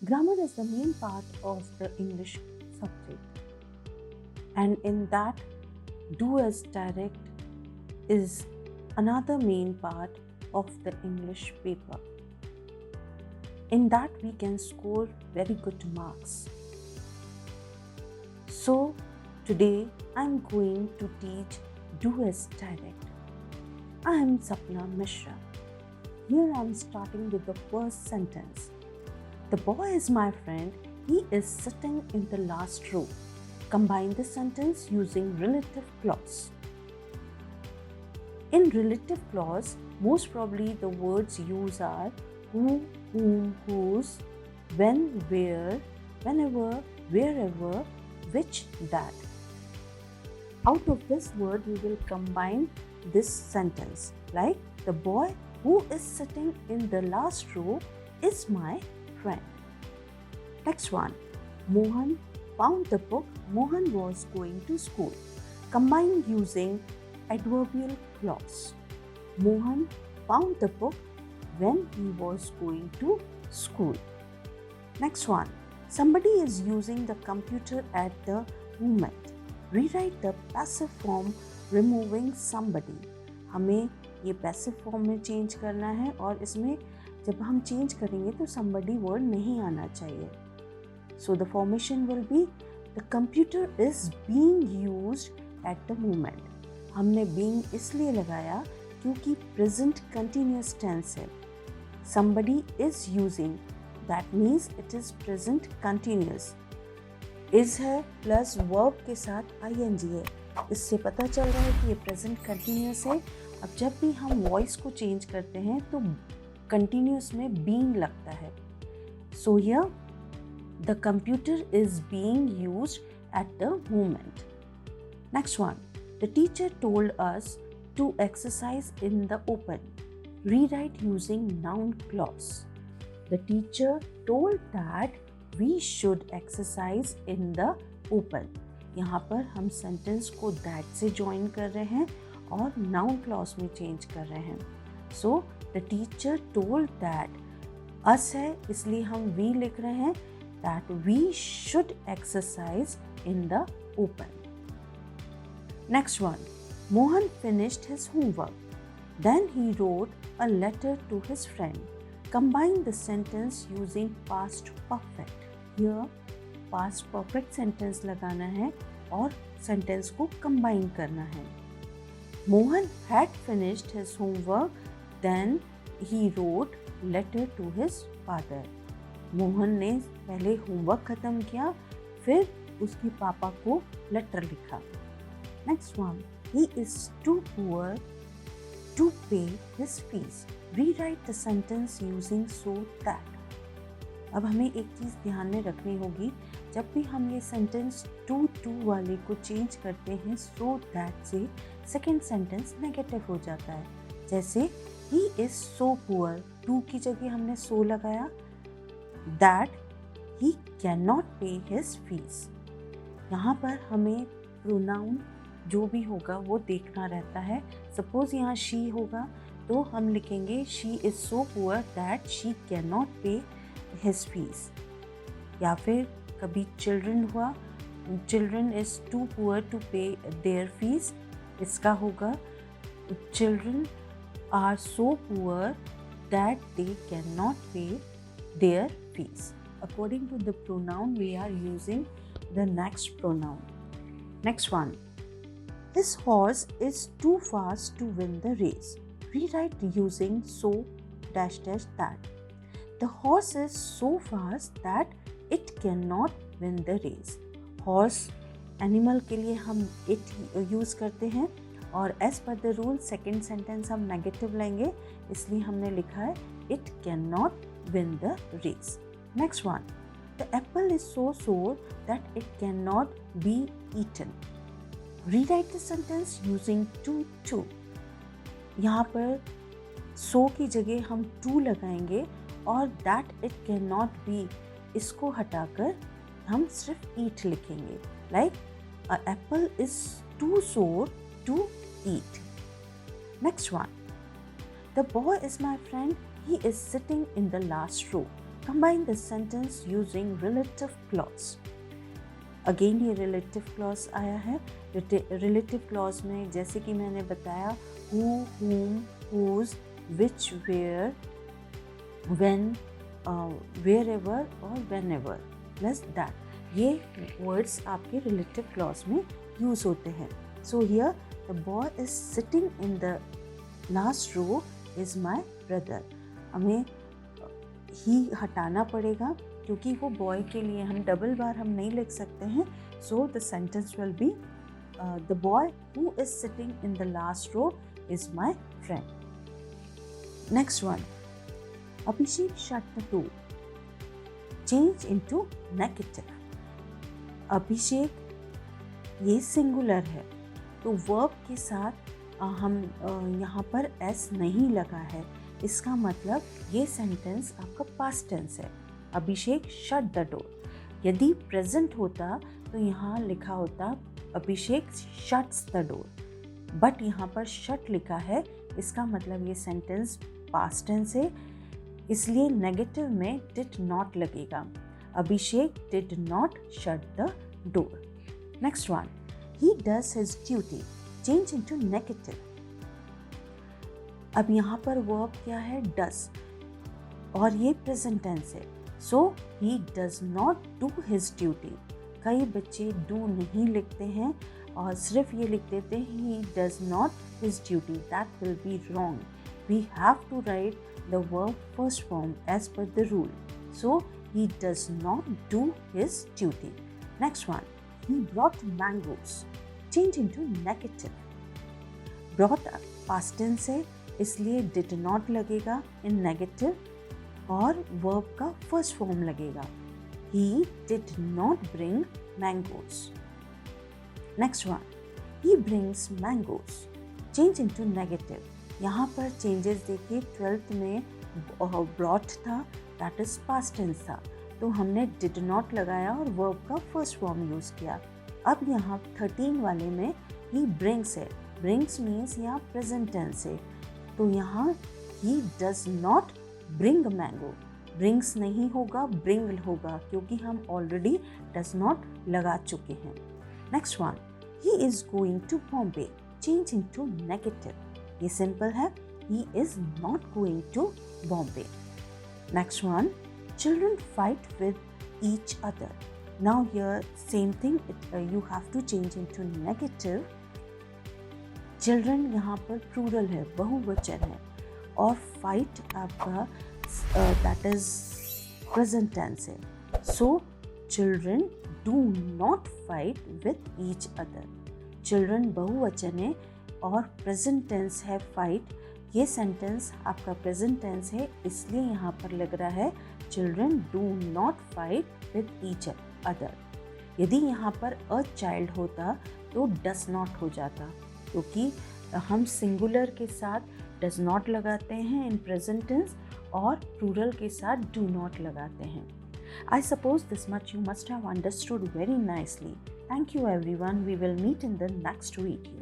Grammar is the main part of the English subject, and in that, do as direct is another main part of the English paper. In that, we can score very good marks. So, today I'm going to teach do as direct. I am Sapna Mishra. Here I'm starting with the first sentence. The boy is my friend. He is sitting in the last row. Combine the sentence using relative clause. In relative clause, most probably the words used are who, whom, whose, when, where, whenever, wherever, which, that. Out of this word, we will combine this sentence like the boy who is sitting in the last row is my friend. Next one. Mohan found the book. Mohan was going to school. Combine using adverbial clause. Mohan found the book when he was going to school. Next one. Somebody is using the computer at the moment. Rewrite the passive form removing somebody. हमें ये passive form में change करना है और इसमें जब हम change करेंगे तो somebody वर्ड नहीं आना चाहिए. So the formation will be the computer is being used at the moment. हमने being इसलिए लगाया क्योंकि present continuous tense है. Somebody is using, that means it is present continuous. is है प्लस verb के साथ ing है. इससे पता चल रहा है कि ये present continuous है. अब जब भी हम वॉइस को चेंज करते हैं तो कंटिन्यूस में being लगता है. So here the computer is being used at the moment. Next one. The teacher told us to exercise in the open. Rewrite using noun clause. The teacher told that we should exercise in the open. यहाँ पर हम sentence को that से join कर रहे हैं और noun clause में चेंज कर रहे हैं. So the teacher told that, us है इसलिए हम we लिख रहे हैं, that we should exercise in the open. Next one. Mohan finished his homework. Then he wrote a letter to his friend. Combine the sentence using past perfect. Here past perfect sentence लगाना है और sentence को combine करना है. Mohan had finished his homework. Then he wrote letter to his father. Mohan ने पहले homework खत्म किया, फिर उसके पापा को लेटर लिखा. Next one. He is too poor to pay his fees. Rewrite the sentence using so that. अब हमें एक चीज़ ध्यान में रखनी होगी, जब भी हम ये सेंटेंस to वाले को चेंज करते हैं so that से, सेकेंड सेंटेंस नेगेटिव हो जाता है. जैसे he is so poor, to की जगह हमने so लगाया, that he cannot pay his fees. यहाँ पर हमें प्रोनाउन जो भी होगा वो देखना रहता है. सपोज यहाँ she होगा तो हम लिखेंगे she is so poor that she cannot pay his fees. या फिर कभी children हुआ, children is too poor to pay their fees. इसका होगा children are so poor that they cannot pay their fees. According to the pronoun, we are using the next pronoun. Next one. His horse is too fast to win the race. Rewrite using so dash dash that. The horse is so fast that it cannot win the race. Horse animal के लिए हम it use करते हैं और as per the rule second sentence हम negative लेंगे, इसलिए हमने लिखा है it cannot win the race. Next one. The apple is so sour that it cannot be eaten. Rewrite the sentence using to. यहाँ पर so की जगह हम to लगाएंगे और that it cannot be इसको हटाकर हम सिर्फ eat लिखेंगे. Like a apple is too sour to eat. Next one. The boy is my friend. He is sitting in the last row. Combine this sentence using relative clause. Again ये relative clause आया है. Relative clause में जैसे कि मैंने बताया who, whom, whose, which, where, when, wherever और whenever plus that. ये वर्ड्स आपके रिलेटिव क्लॉज में यूज होते हैं. So here the boy is sitting in the last row is my brother. हमें ही हटाना पड़ेगा क्योंकि वो बॉय के लिए हम डबल बार हम नहीं लिख सकते हैं. So the sentence will be the boy who is sitting in the last row is my friend. Next one, Abhishek shut the door. Change into negative. Abhishek ये सिंगुलर है तो वर्ब के साथ हम यहाँ पर एस नहीं लगा है. इसका मतलब ये सेंटेंस आपका पास्ट टेंस है. अभिषेक शट द डोर. यदि प्रेजेंट होता तो यहाँ लिखा होता अभिषेक शट्स द डोर, बट यहाँ पर शट लिखा है. इसका मतलब ये सेंटेंस पास्ट टेंस है, इसलिए नेगेटिव में डिड नॉट लगेगा. Abhishek did not shut the door. Next one, he does his duty. Change into negative. अब यहाँ पर वर्ब क्या है? डज, और ये प्रेजेंट टेंस है. So he does not do his duty. कई बच्चे डू नहीं लिखते हैं और सिर्फ ये लिख देते हैं he does not his duty. That will be wrong. We have to write the verb first form as per the rule. So he does not do his duty. Next one, he brought mangoes. Change into negative. Brought past tense है इसलिए did not लगेगा in negative और verb का first form लगेगा. He did not bring mangoes. Next one, he brings mangoes. Change into negative. यहाँ पर changes देखिए. 12th में ब्रॉट था, दैट इज पास्ट टेंस था, तो हमने डिड नॉट लगाया और वर्ब का फर्स्ट फॉर्म यूज़ किया. अब यहाँ 13 वाले में ही ब्रिंग्स है. ब्रिंग्स मीन्स यहाँ प्रेजेंट टेंस है, तो यहाँ ही does not bring mango. Brings नहीं होगा, ब्रिंग होगा क्योंकि हम ऑलरेडी डज नॉट लगा चुके हैं. Next one, he is going to Bombay. Change into negative. ये सिंपल है. He is not going to Bombay. Next one, children fight with each other. Now here same thing, you have to change into negative. Children यहाँ पर plural है, बहुवचन है, और fight आपका that is present tense है. So children do not fight with each other. Children बहुवचन है और प्रेजेंट टेंस है fight. ये सेंटेंस आपका प्रेजेंट टेंस है इसलिए यहाँ पर लग रहा है children do not fight with each other. यदि यहाँ पर अ चाइल्ड होता तो डज नॉट हो जाता, क्योंकि हम सिंगुलर के साथ डज नॉट लगाते हैं इन प्रेजेंट टेंस और प्लूरल के साथ डू नॉट लगाते हैं. I suppose this much you must have understood very nicely. Thank you everyone. We will meet in the next video.